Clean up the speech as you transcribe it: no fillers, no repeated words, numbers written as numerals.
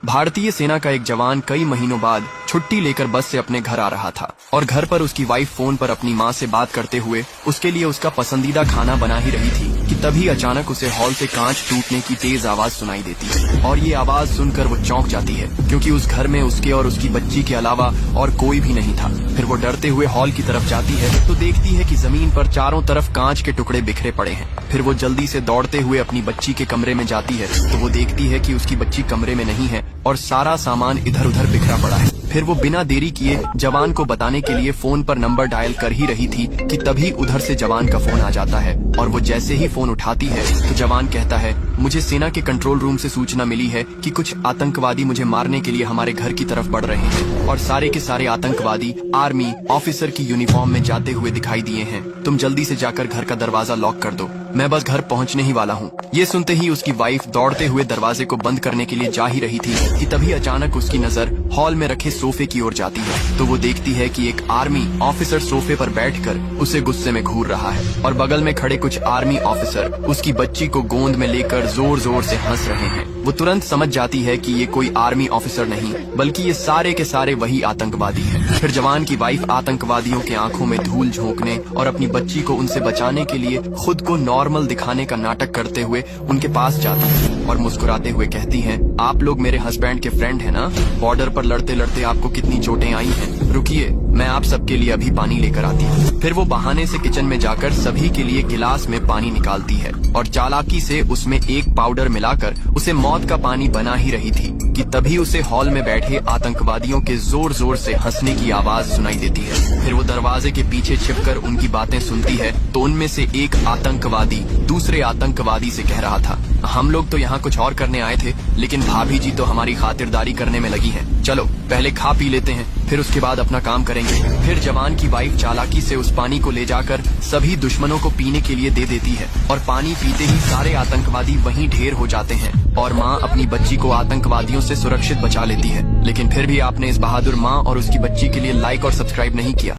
भारतीय सेना का एक जवान कई महीनों बाद छुट्टी लेकर बस से अपने घर आ रहा था और घर पर उसकी वाइफ फोन पर अपनी माँ से बात करते हुए उसके लिए उसका पसंदीदा खाना बना ही रही थी कि तभी अचानक उसे हॉल से कांच टूटने की तेज आवाज सुनाई देती है और ये आवाज सुनकर वो चौंक जाती है क्योंकि उस घर में उसके और उसकी बच्ची के अलावा और कोई भी नहीं था। फिर वो डरते हुए हॉल की तरफ जाती है तो देखती है कि जमीन पर चारों तरफ कांच के टुकड़े बिखरे पड़े हैं। फिर वो जल्दी से दौड़ते हुए अपनी बच्ची के कमरे में जाती है तो वो देखती है कि उसकी बच्ची कमरे में नहीं है और सारा सामान इधर उधर बिखरा पड़ा है। फिर वो बिना देरी किए जवान को बताने के लिए फोन पर नंबर डायल कर ही रही थी कि तभी उधर से जवान का फोन आ जाता है और वो जैसे ही फोन उठाती है तो जवान कहता है, मुझे सेना के कंट्रोल रूम से सूचना मिली है कि कुछ आतंकवादी मुझे मारने के लिए हमारे घर की तरफ बढ़ रहे हैं और सारे के सारे आतंकवादी आर्मी ऑफिसर की यूनिफॉर्म में जाते हुए दिखाई दिए हैं। तुम जल्दी से जाकर घर का दरवाजा लॉक कर दो, मैं बस घर पहुंचने ही वाला हूँ। ये सुनते ही उसकी वाइफ दौड़ते हुए दरवाजे को बंद करने के लिए जा ही रही थी कि तभी अचानक उसकी नजर हॉल में रखे सोफे की ओर जाती है तो वो देखती है कि एक आर्मी ऑफिसर सोफे पर बैठकर उसे गुस्से में घूर रहा है और बगल में खड़े कुछ आर्मी ऑफिसर उसकी बच्ची को गोद में लेकर जोर जोर से हंस रहे हैं। वो तुरंत समझ जाती है कि ये कोई आर्मी ऑफिसर नहीं बल्कि ये सारे के सारे वही आतंकवादी हैं। फिर जवान की वाइफ आतंकवादियों के आंखों में धूल झोंकने और अपनी बच्ची को उनसे बचाने के लिए खुद को नॉर्मल दिखाने का नाटक करते हुए उनके पास जाती है और मुस्कुराते हुए कहती है, आप लोग मेरे हस्बैंड के फ्रेंड है ना? बॉर्डर पर लड़ते लड़ते आपको कितनी चोटें आई हैं। रुकिए, मैं आप सबके लिए अभी पानी लेकर आती हूँ। फिर वो बहाने से किचन में जाकर सभी के लिए गिलास में पानी निकालती है और चालाकी से उसमें एक पाउडर मिलाकर उसे मौत का पानी बना ही रही थी कि तभी उसे हॉल में बैठे आतंकवादियों के जोर जोर से हंसने की आवाज सुनाई देती है। फिर वो दरवाजे के पीछे छिपकर उनकी बातें सुनती है तो उनमें से एक आतंकवादी दूसरे आतंकवादी से कह रहा था, हम लोग तो यहाँ कुछ और करने आए थे लेकिन भाभी जी तो हमारी खातिरदारी करने में लगी हैं। चलो पहले खा पी लेते हैं फिर उसके बाद अपना काम करेंगे। फिर जवान की वाइफ चालाकी से उस पानी को ले जाकर सभी दुश्मनों को पीने के लिए दे देती है और पानी पीते ही सारे आतंकवादी वहीं ढेर हो जाते हैं और माँ अपनी बच्ची को आतंकवादियों से सुरक्षित बचा लेती है। लेकिन फिर भी आपने इस बहादुर माँ और उसकी बच्ची के लिए लाइक और सब्सक्राइब नहीं किया।